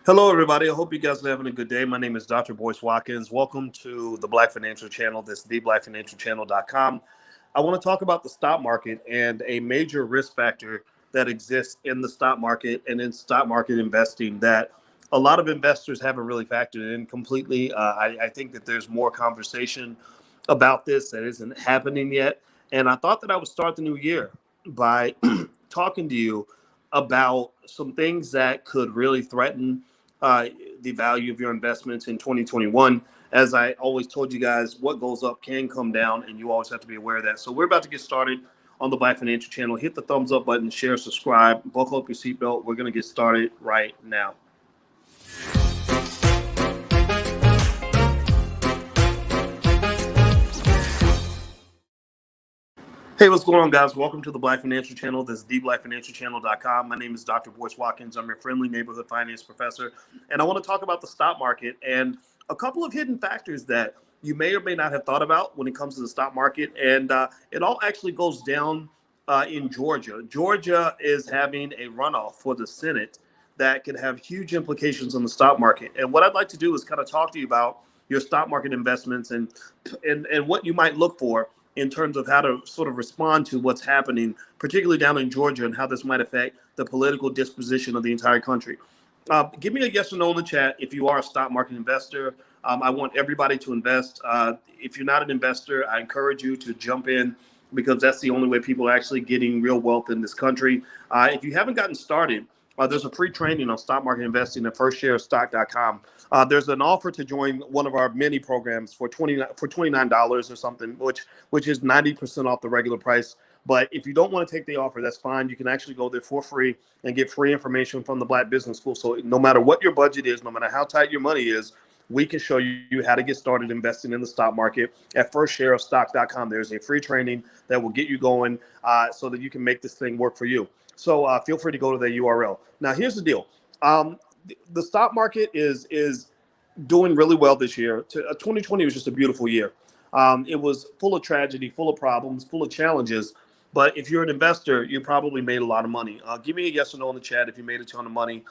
Hello, everybody. I hope you guys are having a good day. My name is Dr. Boyce Watkins. Welcome to the Black Financial Channel. This is theblackfinancialchannel.com. I want to talk about the stock market and a major risk factor that exists in the stock market and in stock market investing that a lot of investors haven't really factored in completely. I think that there's more conversation about this that isn't happening yet. And I thought that I would start the new year by talking to you about some things that could really threaten uh, the value of your investments in 2021. As I always told you guys, what goes up can come down, and you always have to be aware of that. So we're about to get started on the Black Financial Channel. Hit the thumbs up button, share, subscribe, buckle up your seatbelt. We're going to get started right now. Hey, what's going on, guys? Welcome to the Black Financial Channel. This is theblackfinancialchannel.com. My name is Dr. Boyce Watkins. I'm your friendly neighborhood finance professor, and I want to talk about the stock market and a couple of hidden factors that you may or may not have thought about when it comes to the stock market. And it all actually goes down in Georgia. Georgia is having a runoff for the Senate that could have huge implications on the stock market. And what I'd like to do is kind of talk to you about your stock market investments and what you might look for in terms of how to sort of respond to what's happening, particularly down in Georgia, and how this might affect the political disposition of the entire country. Give me a yes or no in the chat if you are a stock market investor. I want everybody to invest. If you're not an investor, I encourage you to jump in because that's the only way people are actually getting real wealth in this country. If you haven't gotten started, there's a free training on stock market investing at firstsharestock.com. There's an offer to join one of our mini programs for $29 or something, which is 90% off the regular price. But if you don't want to take the offer, that's fine. You can actually go there for free and get free information from the Black Business School. So no matter what your budget is, no matter how tight your money is, we can show you how to get started investing in the stock market at firstshareofstock.com. There's a free training that will get you going so that you can make this thing work for you. So feel free to go to the URL. Now, here's the deal. The stock market is doing really well this year. 2020 was just a beautiful year. It was full of tragedy, full of problems, full of challenges. But if you're an investor, you probably made a lot of money. Give me a yes or no in the chat if you made a ton of money.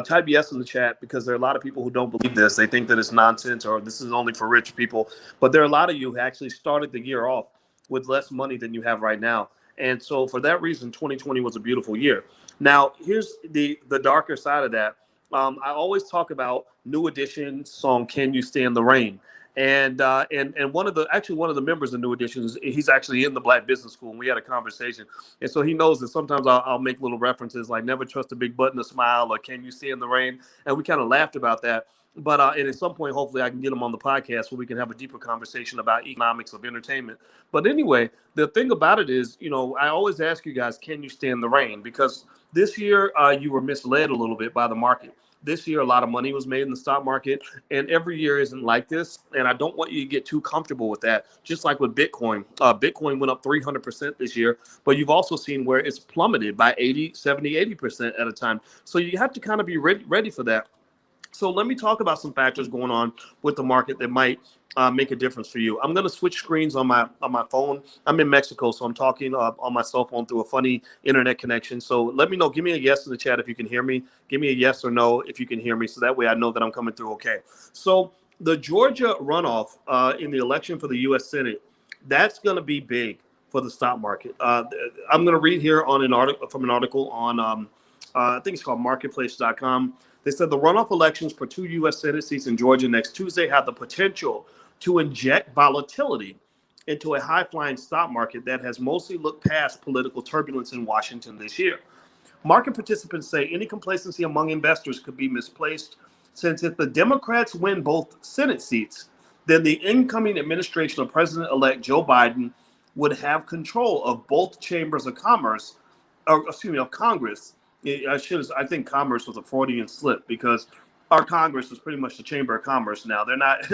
Type yes in the chat because there are a lot of people who don't believe this. They think that it's nonsense or this is only for rich people. But there are a lot of you who actually started the year off with less money than you have right now. And so for that reason, 2020 was a beautiful year. Now, here's the darker side of that. I always talk about New Edition's song "Can You Stand the Rain," and one of the members of New Edition, he's actually in the Black Business School, and we had a conversation, and so he knows that sometimes I'll make little references like "Never trust a big button to smile" or "Can you stand the rain," and we kind of laughed about that. But and at some point, hopefully, I can get him on the podcast where we can have a deeper conversation about economics of entertainment. But anyway, the thing about it is, I always ask you guys, can you stand the rain? Because this year, you were misled a little bit by the market. This year, a lot of money was made in the stock market, and every year isn't like this. And I don't want you to get too comfortable with that. Just like with Bitcoin, Bitcoin went up 300% this year, but you've also seen where it's plummeted by 80, 70, 80% at a time. So you have to kind of be ready for that. So let me talk about some factors going on with the market that might make a difference for you. I'm going to switch screens on my phone. I'm in Mexico, so I'm talking on my cell phone through a funny internet connection. So let me know. Give me a yes in the chat if you can hear me. Give me a yes or no if you can hear me, so that way I know that I'm coming through okay. So the Georgia runoff in the election for the U.S. Senate, that's going to be big for the stock market. I'm going to read here on an article on I think it's called marketplace.com. They said the runoff elections for 2 U.S. Senate seats in Georgia next Tuesday have the potential to inject volatility into a high-flying stock market that has mostly looked past political turbulence in Washington this year. Market participants say any complacency among investors could be misplaced, since if the Democrats win both Senate seats, then the incoming administration of President-elect Joe Biden would have control of both chambers of commerce, or excuse me, of Congress. I think commerce was a Freudian slip because our Congress is pretty much the Chamber of Commerce now. They're not,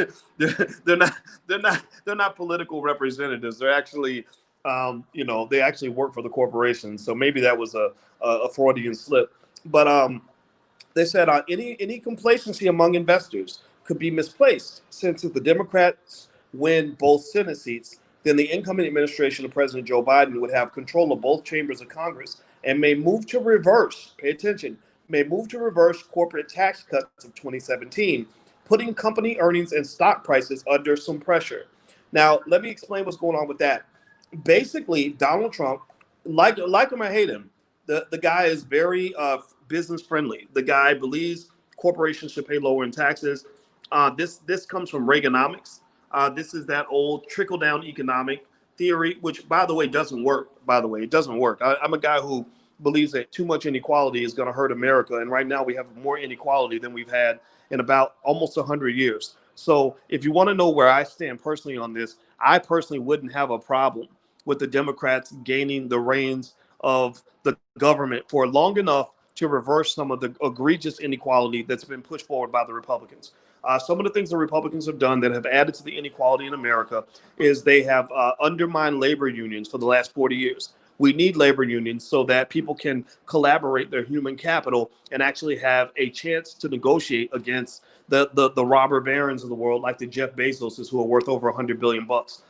they're not political representatives. They're actually, they actually work for the corporations. So maybe that was a Freudian slip. But they said any complacency among investors could be misplaced, since if the Democrats win both Senate seats, then the incoming administration of President Joe Biden would have control of both chambers of Congress and may move to reverse, pay attention, may move to reverse corporate tax cuts of 2017, putting company earnings and stock prices under some pressure. Now, let me explain what's going on with that. Basically, Donald Trump, like him or hate him, the guy is very business friendly. The guy believes corporations should pay lower in taxes. This comes from Reaganomics. This is that old trickle down economic theory, which, by the way, doesn't work. By the way, it doesn't work. I'm a guy who believes that too much inequality is going to hurt America, and right now we have more inequality than we've had in about almost 100 years. So if you want to know where I stand personally on this, I personally wouldn't have a problem with the Democrats gaining the reins of the government for long enough to reverse some of the egregious inequality that's been pushed forward by the Republicans. Some of the things the Republicans have done that have added to the inequality in America is they have undermined labor unions for the last 40 years. We need labor unions so that people can collaborate their human capital and actually have a chance to negotiate against the robber barons of the world, like the Jeff Bezoses, who are worth over $100 billion bucks.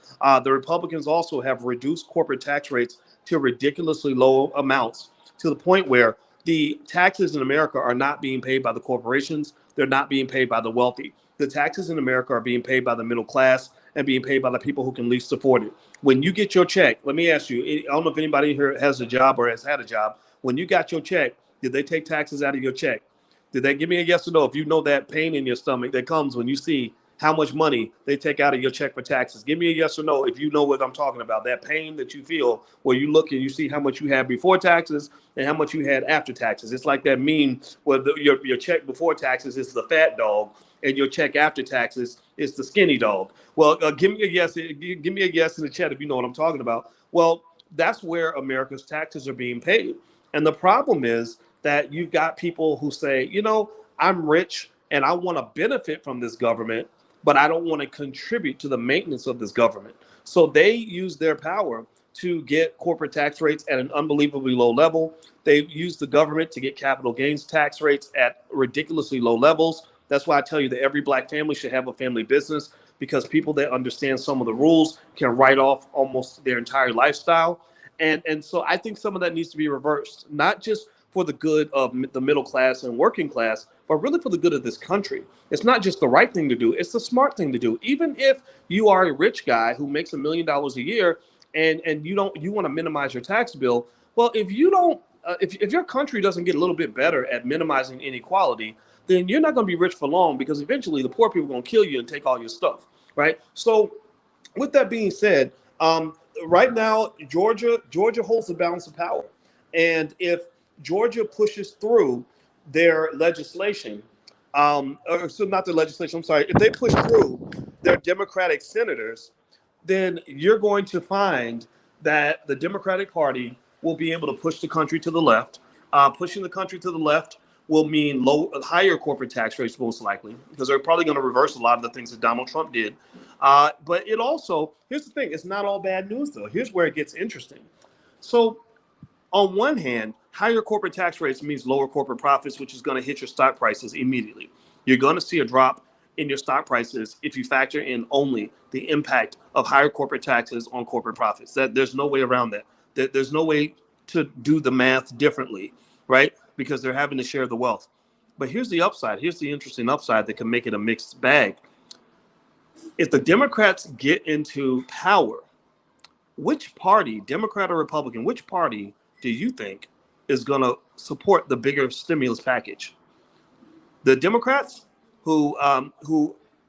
The Republicans also have reduced corporate tax rates to ridiculously low amounts, to the point where the taxes in America are not being paid by the corporations. They're not being paid by the wealthy. The taxes in America are being paid by the middle class and being paid by the people who can least afford it. When you get your check, let me ask you, I don't know if anybody here has a job or has had a job. When you got your check, did they take taxes out of your check? Did they give me a yes or no? If you know that pain in your stomach that comes when you see how much money they take out of your check for taxes. Give me a yes or no if you know what I'm talking about. That pain that you feel where you look and you see how much you had before taxes and how much you had after taxes. It's like that meme where your check before taxes is the fat dog and your check after taxes is the skinny dog. Well, give me a yes. Give me a yes in the chat if you know what I'm talking about. Well, that's where America's taxes are being paid. And the problem is that you've got people who say, I'm rich and I want to benefit from this government, but I don't want to contribute to the maintenance of this government. So they use their power to get corporate tax rates at an unbelievably low level. They use the government to get capital gains tax rates at ridiculously low levels. That's why I tell you that every black family should have a family business, because people that understand some of the rules can write off almost their entire lifestyle. And so I think some of that needs to be reversed, not just for the good of the middle class and working class, but really for the good of this country. It's not just the right thing to do, it's the smart thing to do. Even if you are a rich guy who makes $1 million a year and you want to minimize your tax bill, well, if you don't, if your country doesn't get a little bit better at minimizing inequality, then you're not going to be rich for long, because eventually the poor people are going to kill you and take all your stuff, right? So with that being said, right now, Georgia holds the balance of power. And if Georgia pushes through their legislation, so not their legislation, I'm sorry, if they push through their Democratic senators, then you're going to find that the Democratic Party will be able to push the country to the left. Pushing the country to the left will mean higher corporate tax rates, most likely, because they're probably going to reverse a lot of the things that Donald Trump did. But it also, here's the thing, it's not all bad news, though. Here's where it gets interesting. So on one hand, higher corporate tax rates means lower corporate profits, which is going to hit your stock prices immediately. You're going to see a drop in your stock prices if you factor in only the impact of higher corporate taxes on corporate profits. There's no way around that. There's no way to do the math differently, right? Because they're having to share the wealth. But here's the upside. Here's the interesting upside that can make it a mixed bag. If the Democrats get into power, which party, Democrat or Republican, which party do you think is going to support the bigger stimulus package? The Democrats, who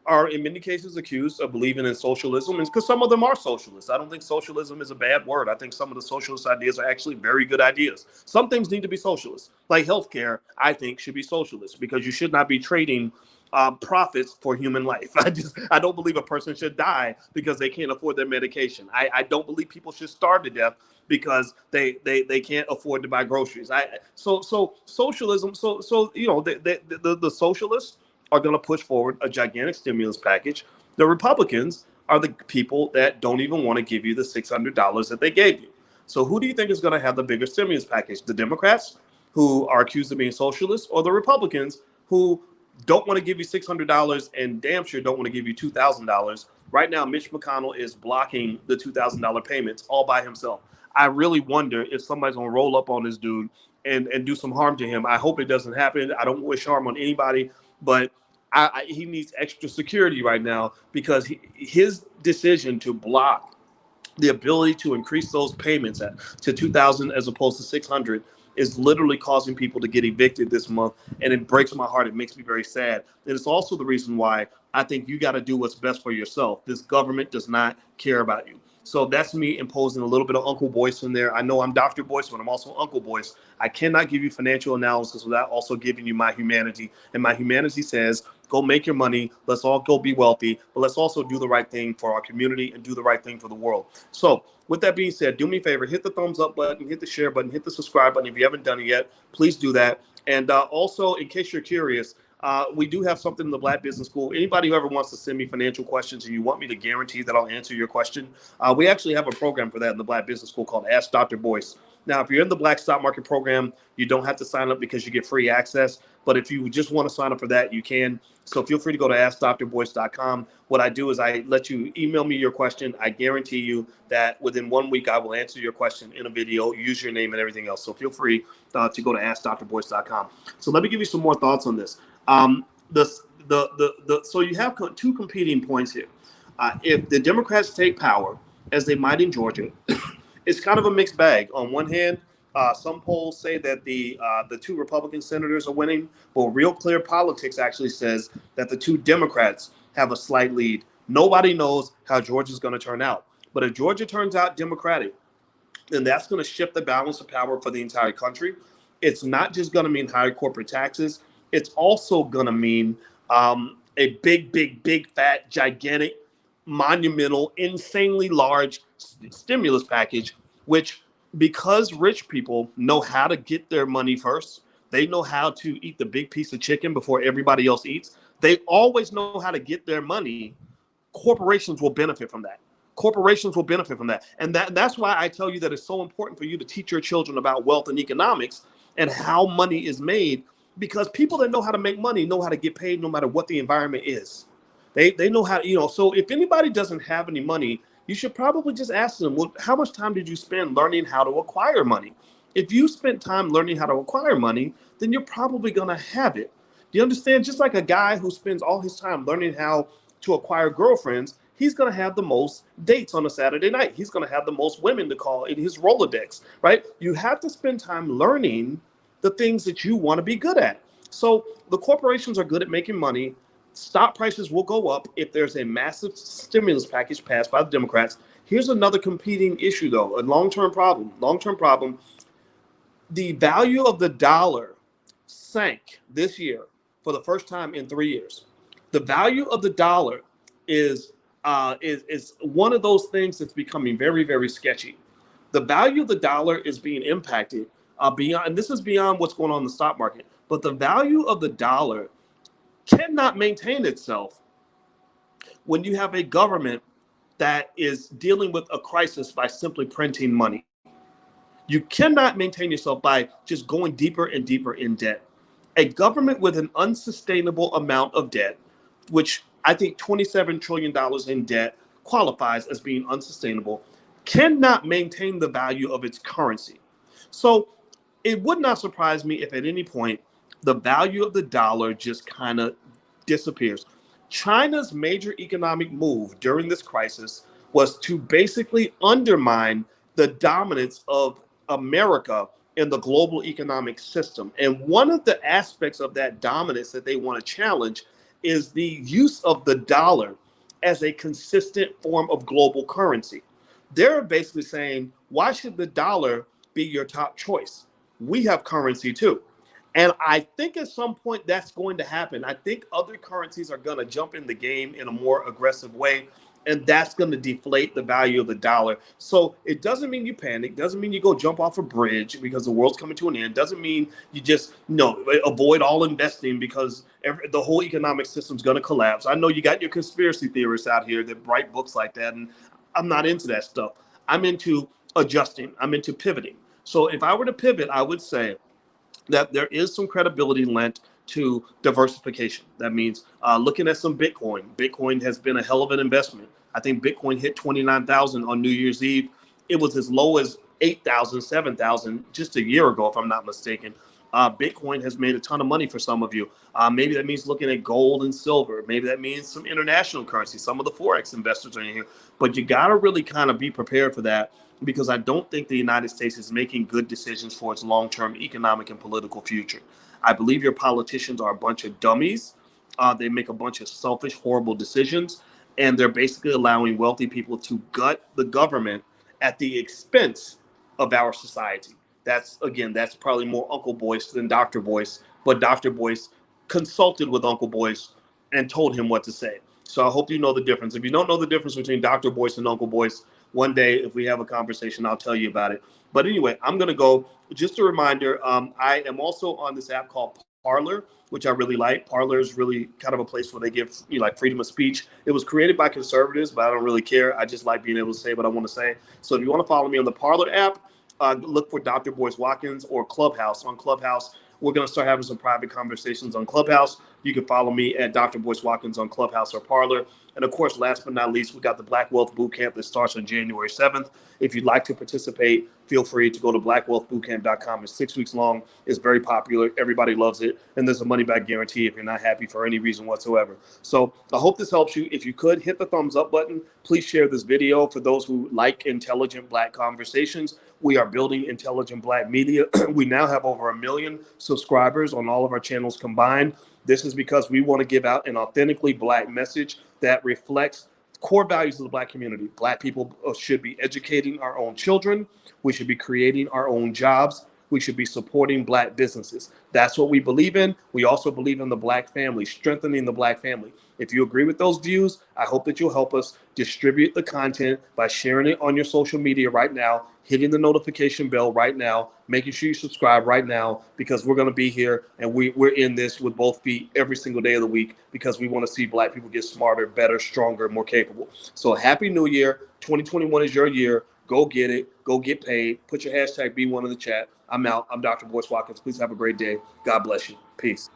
are in many cases accused of believing in socialism, and because some of them are socialists. I don't think socialism is a bad word. I think some of the socialist ideas are actually very good ideas. Some things need to be socialist, like healthcare. I think should be socialist, because you should not be trading profits for human life. I don't believe a person should die because they can't afford their medication. I don't believe people should starve to death because they can't afford to buy groceries. So socialism. So the socialists are going to push forward a gigantic stimulus package. The Republicans are the people that don't even want to give you the $600 that they gave you. So who do you think is going to have the bigger stimulus package? The Democrats, who are accused of being socialists, or the Republicans, who don't want to give you $600 and damn sure don't want to give you $2,000? Right now, Mitch McConnell is blocking the $2,000 payments all by himself. I really wonder if somebody's going to roll up on this dude and do some harm to him. I hope it doesn't happen. I don't wish harm on anybody, but he needs extra security right now because his decision to block the ability to increase those payments to 2,000 as opposed to 600 is literally causing people to get evicted this month, and it breaks my heart. It makes me very sad. And it's also the reason why I think you got to do what's best for yourself. This government does not care about you. So that's me imposing a little bit of Uncle Boyce in there. I know I'm Dr. Boyce, but I'm also Uncle Boyce. I cannot give you financial analysis without also giving you my humanity. And my humanity says, go make your money. Let's all go be wealthy, but let's also do the right thing for our community and do the right thing for the world. So with that being said, do me a favor, hit the thumbs up button, hit the share button, hit the subscribe button. If you haven't done it yet, please do that. And also, in case you're curious, we do have something in the Black Business School. Anybody who ever wants to send me financial questions and you want me to guarantee that I'll answer your question, we actually have a program for that in the Black Business School called Ask Dr. Boyce. Now, if you're in the Black Stock Market program, you don't have to sign up because you get free access. But if you just want to sign up for that, you can. So feel free to go to AskDrBoyce.com. What I do is I let you email me your question. I guarantee you that within 1 week, I will answer your question in a video, use your name and everything else. So feel free to go to AskDrBoyce.com. So let me give you some more thoughts on this. So you have two competing points here. If the Democrats take power, as they might in Georgia, it's kind of a mixed bag. On one hand, some polls say that the two Republican senators are winning, but Real Clear Politics actually says that the two Democrats have a slight lead. Nobody knows how Georgia's going to turn out. But if Georgia turns out Democratic, then that's going to shift the balance of power for the entire country. It's not just going to mean higher corporate taxes. It's also going to mean a big, fat, gigantic, monumental, insanely large stimulus package, which, because rich people know how to get their money first, they know how to eat the big piece of chicken before everybody else eats. They always know how to get their money. Corporations will benefit from that. Corporations will benefit from that. And that's why I tell you that it's so important for you to teach your children about wealth and economics and how money is made, because people that know how to make money know how to get paid no matter what the environment is. They know how, so if anybody doesn't have any money, you should probably just ask them, well, how much time did you spend learning how to acquire money? If you spent time learning how to acquire money, then you're probably going to have it. Do you understand? Just like a guy who spends all his time learning how to acquire girlfriends, he's going to have the most dates on a Saturday night. He's going to have the most women to call in his Rolodex, right? You have to spend time learning the things that you want to be good at. So the corporations are good at making money. Stock prices will go up if there's a massive stimulus package passed by the Democrats. Here's another competing issue, though, a long-term problem. The value of the dollar sank this year for the first time in 3 years. The value of the dollar is one of those things that's becoming very, very sketchy. The value of the dollar is being impacted beyond, and this is beyond what's going on in the stock market, but the value of the dollar cannot maintain itself when you have a government that is dealing with a crisis by simply printing money. You cannot maintain yourself by just going deeper and deeper in debt. A government with an unsustainable amount of debt, which I think $27 trillion in debt qualifies as being unsustainable, cannot maintain the value of its currency. So it would not surprise me if at any point the value of the dollar just kind of disappears. China's major economic move during this crisis was to basically undermine the dominance of America in the global economic system. And one of the aspects of that dominance that they want to challenge is the use of the dollar as a consistent form of global currency. They're basically saying, why should the dollar be your top choice? We have currency too. And I think at some point that's going to happen. I think other currencies are going to jump in the game in a more aggressive way, and that's going to deflate the value of the dollar. So it doesn't mean you panic, doesn't mean you go jump off a bridge because the world's coming to an end, doesn't mean you just avoid all investing because the whole economic system's going to collapse. I know you got your conspiracy theorists out here that write books like that, and I'm not into that stuff. I'm into adjusting. I'm into pivoting. So if I were to pivot, I would say that there is some credibility lent to diversification. That means looking at some Bitcoin. Bitcoin has been a hell of an investment. I think Bitcoin hit 29,000 on New Year's Eve. It was as low as 8,000, 7,000 just a year ago, if I'm not mistaken. Bitcoin has made a ton of money for some of you. Maybe that means looking at gold and silver. Maybe that means some international currency. Some of the Forex investors are in here. But you got to really kind of be prepared for that, because I don't think the United States is making good decisions for its long-term economic and political future. I believe your politicians are a bunch of dummies. They make a bunch of selfish, horrible decisions, and they're basically allowing wealthy people to gut the government at the expense of our society. That's probably more Uncle Boyce than Dr. Boyce, but Dr. Boyce consulted with Uncle Boyce and told him what to say. So I hope you know the difference. If you don't know the difference between Dr. Boyce and Uncle Boyce, one day if we have a conversation, I'll tell you about it. But anyway, I'm going to go. Just a reminder, I am also on this app called Parler, which I really like. Parler is really kind of a place where they give like freedom of speech. It was created by conservatives, but I don't really care. I just like being able to say what I want to say. So if you want to follow me on the Parler app, look for Dr. Boyce Watkins, or Clubhouse. On Clubhouse, we're going to start having some private conversations on Clubhouse. You can follow me at Dr. Boyce Watkins on Clubhouse or Parler. And of course, last but not least, we got the Black Wealth Bootcamp that starts on January 7th. If you'd like to participate, feel free to go to blackwealthbootcamp.com. It's 6 weeks long. It's very popular. Everybody loves it. And there's a money back guarantee if you're not happy for any reason whatsoever. So I hope this helps you. If you could hit the thumbs up button, please share this video for those who like intelligent Black conversations. We are building intelligent Black media. We now have over 1 million subscribers on all of our channels combined. This is because we want to give out an authentically Black message that reflects core values of the Black community. Black people should be educating our own children. We should be creating our own jobs. We should be supporting Black businesses. That's what we believe in. We also believe in the Black family, strengthening the Black family. If you agree with those views, I hope that you'll help us distribute the content by sharing it on your social media right now, hitting the notification bell right now, making sure you subscribe right now, because we're going to be here and we're in this with both feet every single day of the week, because we want to see Black people get smarter, better, stronger, more capable. So Happy New Year. 2021 is your year. Go get it. Go get paid. Put your hashtag B1 in the chat. I'm out. I'm Dr. Boyce Watkins. Please have a great day. God bless you. Peace.